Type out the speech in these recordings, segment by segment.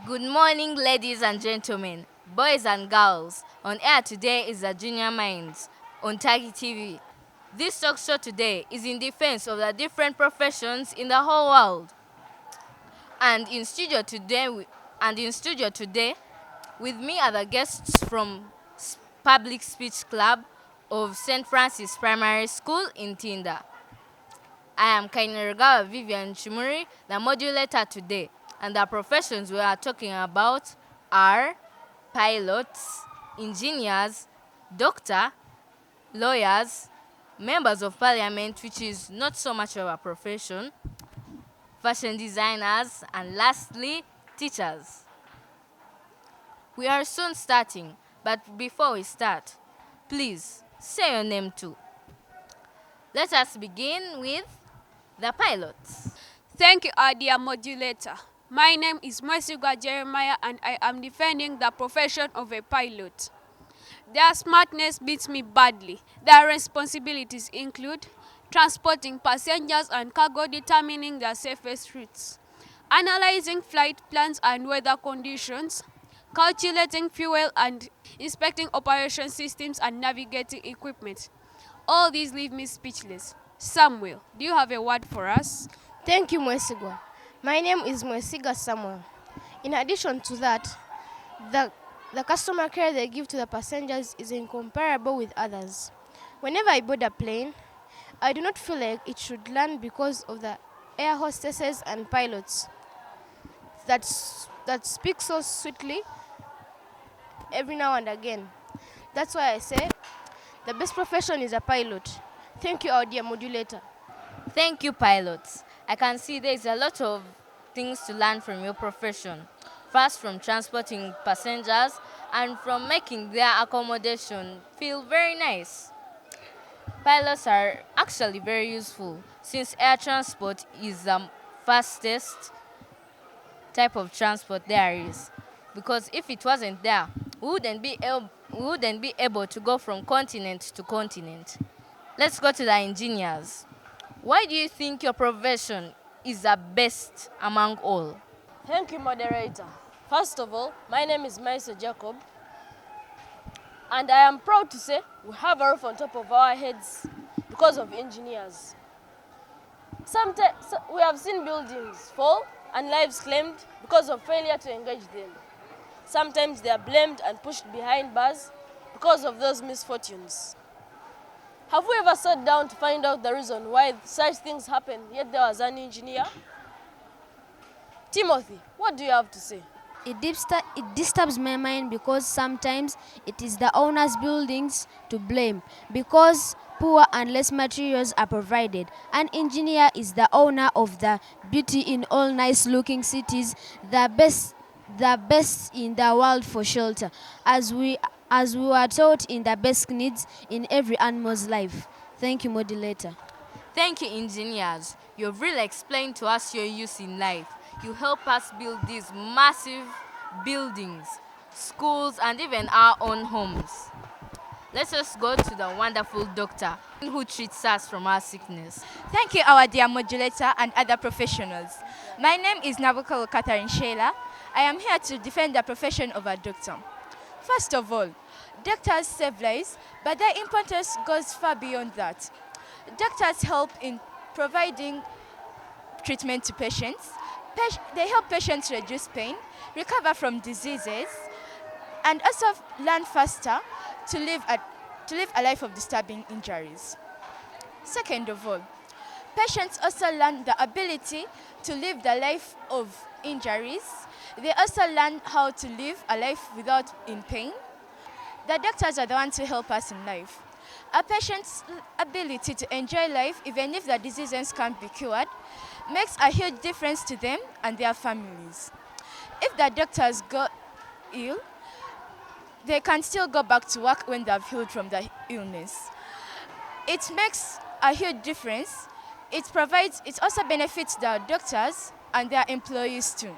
Good morning, ladies and gentlemen, boys and girls. On air today is the Junior Minds on Tagi TV. This talk show today is in defense of the different professions in the whole world. And in studio today, with me are the guests from Public Speech Club of St. Francis Primary School in Ntinda. I am Kaineragawa Vivian Chimuri, the modulator today, and the professions we are talking about are pilots, engineers, doctor, lawyers, members of parliament, which is not so much of a profession, fashion designers, and lastly, teachers. We are soon starting, but before we start, please say your name too. Let us begin with the pilots. Thank you, our dear modulator. My name is Mwesiga Jeremiah and I am defending the profession of a pilot. Their smartness beats me badly. Their responsibilities include transporting passengers and cargo, determining the safest routes, analyzing flight plans and weather conditions, calculating fuel and inspecting operation systems and navigating equipment. All these leave me speechless. Samuel, do you have a word for us? Thank you, Mwesigwa. My name is Mwesiga Samuel. In addition to that, the customer care they give to the passengers is incomparable with others. Whenever I board a plane, I do not feel like it should land because of the air hostesses and pilots that speak so sweetly every now and again. That's why I say the best profession is a pilot. Thank you, our dear modulator. Thank you, pilots. I can see there is a lot of things to learn from your profession. First, from transporting passengers and from making their accommodation feel very nice. Pilots are actually very useful since air transport is the fastest type of transport there is. Because if it wasn't there, we wouldn't be able to go from continent to continent. Let's go to the engineers. Why do you think your profession is the best among all? Thank you, moderator. First of all, my name is Maisa Jacob, and I am proud to say we have a roof on top of our heads because of engineers. Sometimes we have seen buildings fall and lives claimed because of failure to engage them. Sometimes they are blamed and pushed behind bars because of those misfortunes. Have we ever sat down to find out the reason why such things happen, yet there was an engineer? Timothy, what do you have to say? It disturbs my mind because sometimes it is the owner's buildings to blame because poor and less materials are provided. An engineer is the owner of the beauty in all nice looking cities, the best in the world for shelter, as we were taught in the basic needs in every animal's life. Thank you, modulator. Thank you, engineers. You've really explained to us your use in life. You help us build these massive buildings, schools, and even our own homes. Let us go to the wonderful doctor who treats us from our sickness. Thank you, our dear modulator and other professionals. My name is Nabukal Catherine Sheila. I am here to defend the profession of a doctor. First of all, doctors save lives, but their importance goes far beyond that. Doctors help in providing treatment to patients. They help patients reduce pain, recover from diseases, and also learn faster to live a life of disturbing injuries. Second of all, patients also learn the ability to live the life of injuries. They also learn how to live a life without in pain. The doctors are the ones who help us in life. A patient's ability to enjoy life, even if the diseases can't be cured, makes a huge difference to them and their families. If the doctors go ill, they can still go back to work when they've healed from the illness. It makes a huge difference. It also benefits the doctors and their employees too.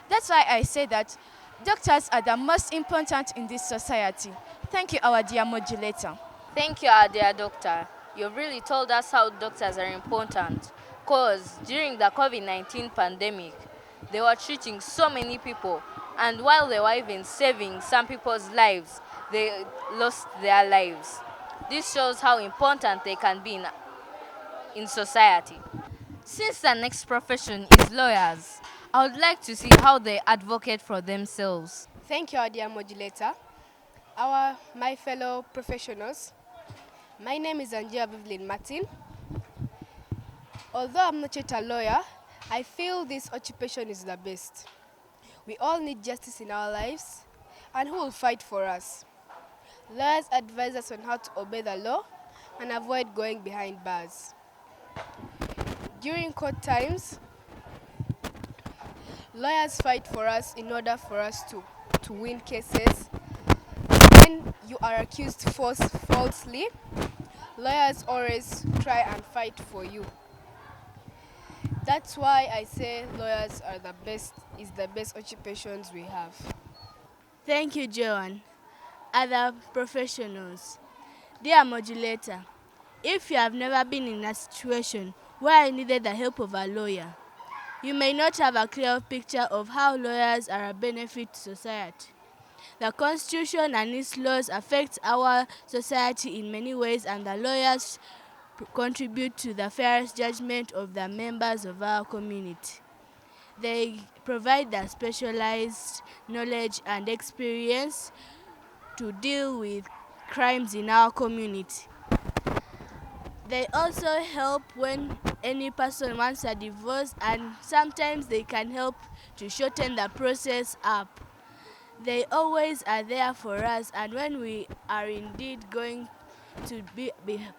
That's why I say that doctors are the most important in this society. Thank you, our dear modulator. Thank you, our dear doctor. You've really told us how doctors are important. Because during the COVID-19 pandemic, they were treating so many people, and while they were even saving some people's lives, they lost their lives. This shows how important they can be in society. Since the next profession is lawyers, I would like to see how they advocate for themselves. Thank you, our dear modulator. My fellow professionals, my name is Angela Vivian Martin. Although I'm not yet a lawyer, I feel this occupation is the best. We all need justice in our lives, and who will fight for us? Lawyers advise us on how to obey the law and avoid going behind bars. During court times, lawyers fight for us in order for us to win cases. When you are accused falsely, lawyers always try and fight for you. That's why I say lawyers are the best occupations we have. Thank you, Joan. Other professionals. Dear modulator, if you have never been in a situation where you needed the help of a lawyer, you may not have a clear picture of how lawyers are a benefit to society. The Constitution and its laws affect our society in many ways, and the lawyers contribute to the fairest judgment of the members of our community. They provide the specialized knowledge and experience to deal with crimes in our community. They also help when any person wants a divorce, and sometimes they can help to shorten the process up. They always are there for us, and when we are indeed going to be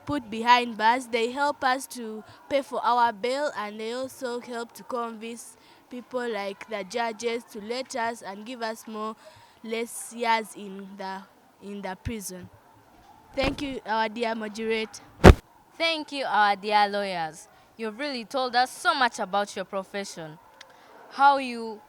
put behind bars, they help us to pay for our bail, and they also help to convince people like the judges to let us and give us less years in the prison. Thank you, our dear moderator. Thank you, our dear lawyers. You've really told us so much about your profession. How you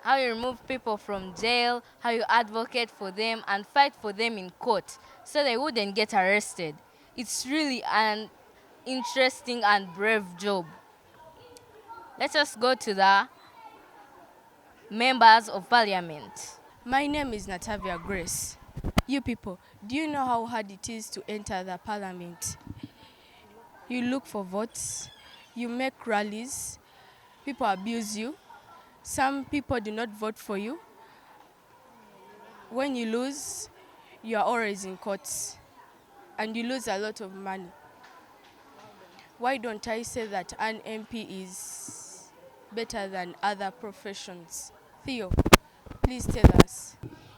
remove people from jail, how you advocate for them and fight for them in court so they wouldn't get arrested. It's really an interesting and brave job. Let us go to the members of parliament. My name is Natavia Grace. You people, do you know how hard it is to enter the parliament? You look for votes, you make rallies, people abuse you, some people do not vote for you. When you lose, you are always in courts and you lose a lot of money. Why don't I say that an MP is better than other professions? Theo, please tell us.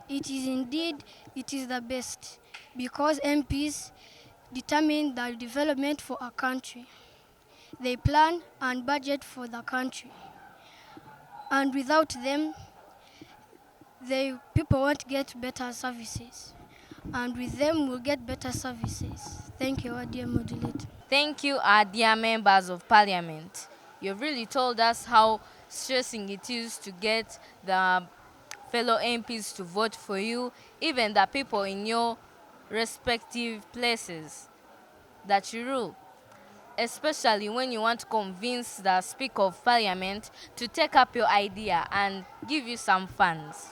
It is the best because MPs determine the development for a country. They plan and budget for the country. And without them, people won't get better services. And with them, we'll get better services. Thank you, our dear modulator. Thank you, our dear members of parliament. You've really told us how stressing it is to get the fellow MPs to vote for you, even the people in your respective places that you rule, especially when you want to convince the Speaker of Parliament to take up your idea and give you some funds.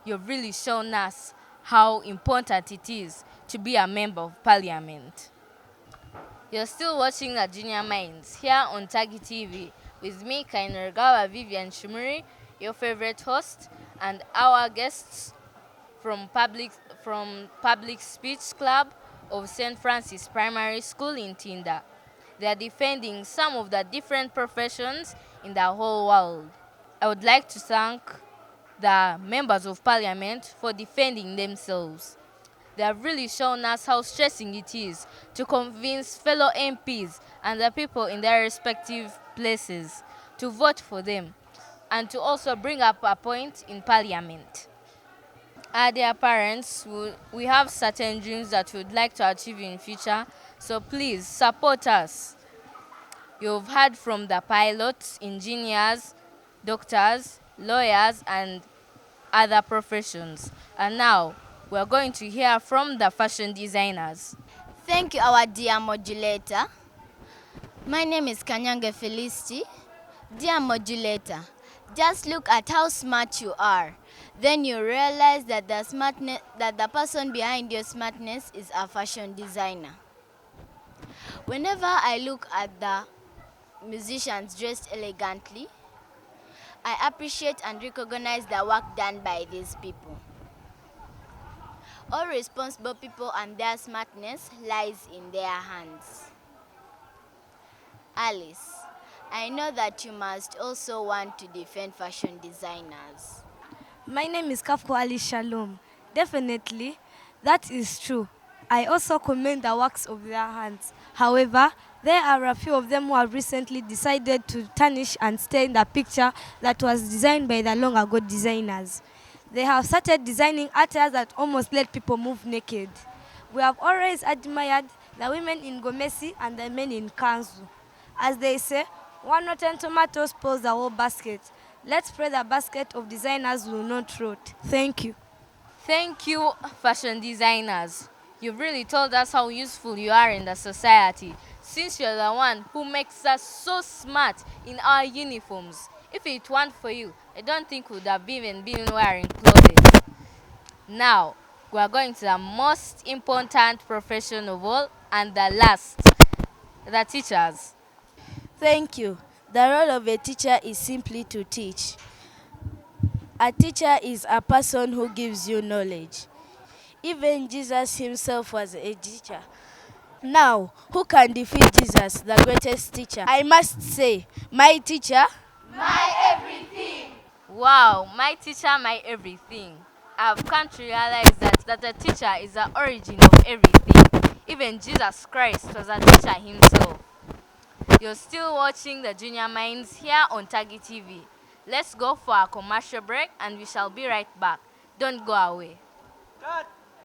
You've really shown us how important it is to be a member of Parliament. You're still watching the Junior Minds here on Tagi TV with me, Kainergawa Vivian Shumuri, your favorite host, and our guests from Public Speech Club of St. Francis Primary School in Ntinda. They are defending some of the different professions in the whole world. I would like to thank the members of parliament for defending themselves. They have really shown us how stressing it is to convince fellow MPs and the people in their respective places to vote for them and to also bring up a point in parliament. Dear parents, we have certain dreams that we would like to achieve in future, so please support us. You've heard from the pilots, engineers, doctors, lawyers, and other professions. And now, we're going to hear from the fashion designers. Thank you, our dear modulator. My name is Kanyange Felicity Dear modulator, just look at how smart you are. Then you realize that the person behind your smartness is a fashion designer. Whenever I look at the musicians dressed elegantly, I appreciate and recognize the work done by these people. All responsible people and their smartness lies in their hands. Alice, I know that you must also want to defend fashion designers. My name is Kafko Ali Shalom. Definitely, that is true. I also commend the works of their hands. However, there are a few of them who have recently decided to tarnish and stain the picture that was designed by the long ago designers. They have started designing attires that almost let people move naked. We have always admired the women in Gomesi and the men in Kanzu. As they say, one rotten tomato spoils the whole basket. Let's pray the basket of designers will not rot. Thank you. Thank you, fashion designers. You've really told us how useful you are in the society, since you're the one who makes us so smart in our uniforms. If it weren't for you, I don't think we would have even been wearing clothes. Now, we are going to the most important profession of all and the last, the teachers. Thank you. The role of a teacher is simply to teach. A teacher is a person who gives you knowledge. Even Jesus himself was a teacher. Now, who can defeat Jesus, the greatest teacher? I must say, my teacher, My everything. Wow, my teacher, my everything. I've come to realize that the teacher is the origin of everything. Even Jesus Christ was a teacher himself. You're still watching the Junior Minds here on Tagi TV. Let's go for a commercial break and we shall be right back. Don't go away.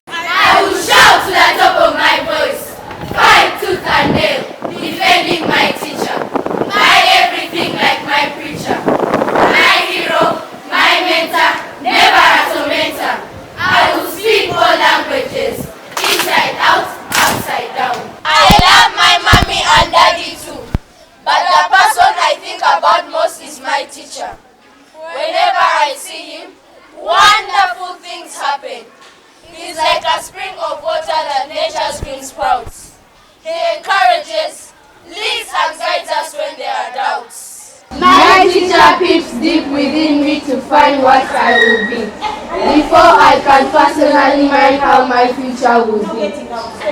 I will shout to the top of my voice, fight tooth and nail, defending my teacher, my everything like my preacher, my hero, my mentor, never a tormentor. I will speak all languages, inside out, upside down. I love my mommy and daddy too, but the person I think about most is my teacher. Whenever I see him, wonderful things happen. He's like a spring of water that nature springs sprouts. He encourages, leads and guides us when there are doubts. My teacher peeps deep within me to find what I will be, before I can personally mind how my future will be.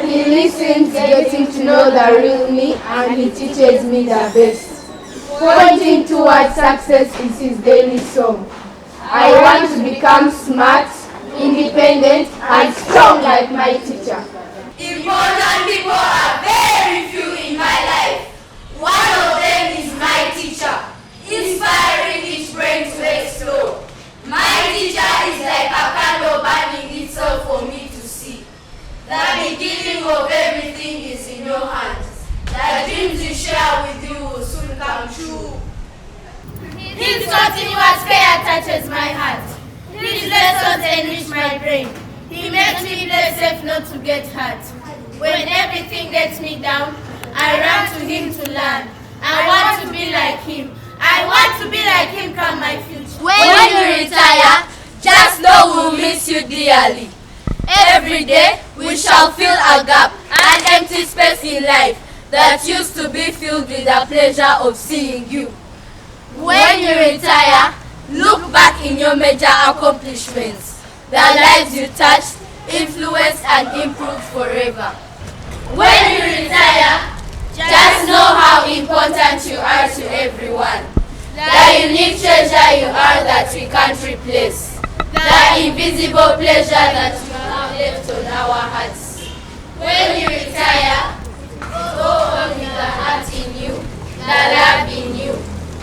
He listens, getting to know the real me, and he teaches me the best. Pointing towards success is his daily song. I want to become smart, independent, and strong like my teacher. Important people are very few in my life. One of them is my teacher, inspiring each brain to explore. My teacher is like a candle burning itself for me to see. The beginning of everything is in your hands. The dreams you share with you will soon come true. His continuous care touches my heart. His lessons enrich my brain. He makes me play safe not to get hurt. When everything gets me down, I run to him to learn. I want to be like him. I want to be like him come my future. When you retire, just know we'll miss you dearly. Every day we shall fill a gap, an empty space in life that used to be filled with the pleasure of seeing you. When you retire, look back in your major accomplishments, the lives you touched, influenced and improved forever. When you retire, just know how important you are to everyone. The unique treasure you are that we can't replace. The invisible pleasure that you have left on our hearts. When you retire, go on with the heart in you, the love in you.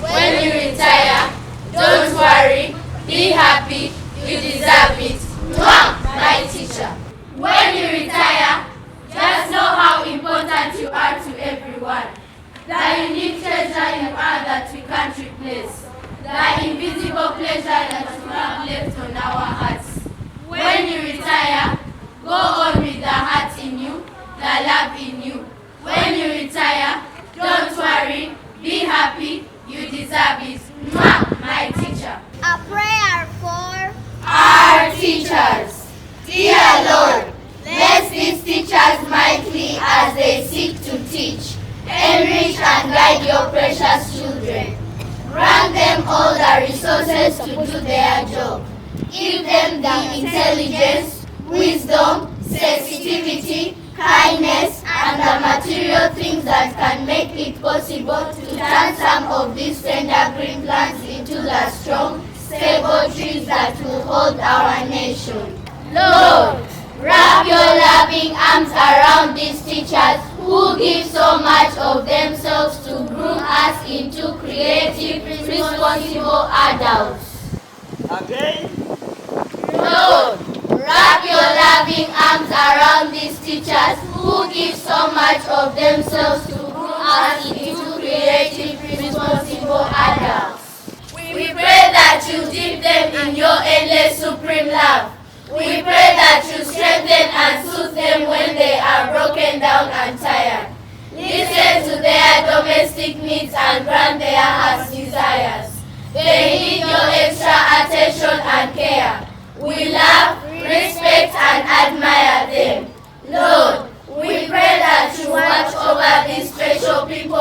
When you retire, don't worry, be happy, you deserve it. Mwah, my teacher. When you retire, just know how important you are to everyone. The unique treasure you are that we can't replace. The invisible pleasure that you have left on our hearts. When you retire, go on with the heart in you, the love in you. When you retire, don't worry, be happy, you deserve it. service. Mwah, my teacher. A prayer for Our teachers. Dear Lord, bless these teachers mightily as they seek to teach. Enrich and guide your precious children. Grant them all the resources to do their job. Give them the intelligence, wisdom, sensitivity, kindness, and the material things that can make it possible to turn some of these tender green plants into the strong, stable trees that will hold our nation. Lord, wrap your loving arms around these teachers who give so much of themselves to groom us into creative, responsible adults. Again? Lord, wrap your loving arms around these teachers who give so much of themselves to groom us into creative, responsible adults. We pray that you dip them in your endless supreme love. We pray that you strengthen and soothe them when they are broken down and tired. Listen to their domestic needs and grant their heart's desires. They need your extra attention and care. We love, respect, and admire them. Lord, we pray that you watch over these special people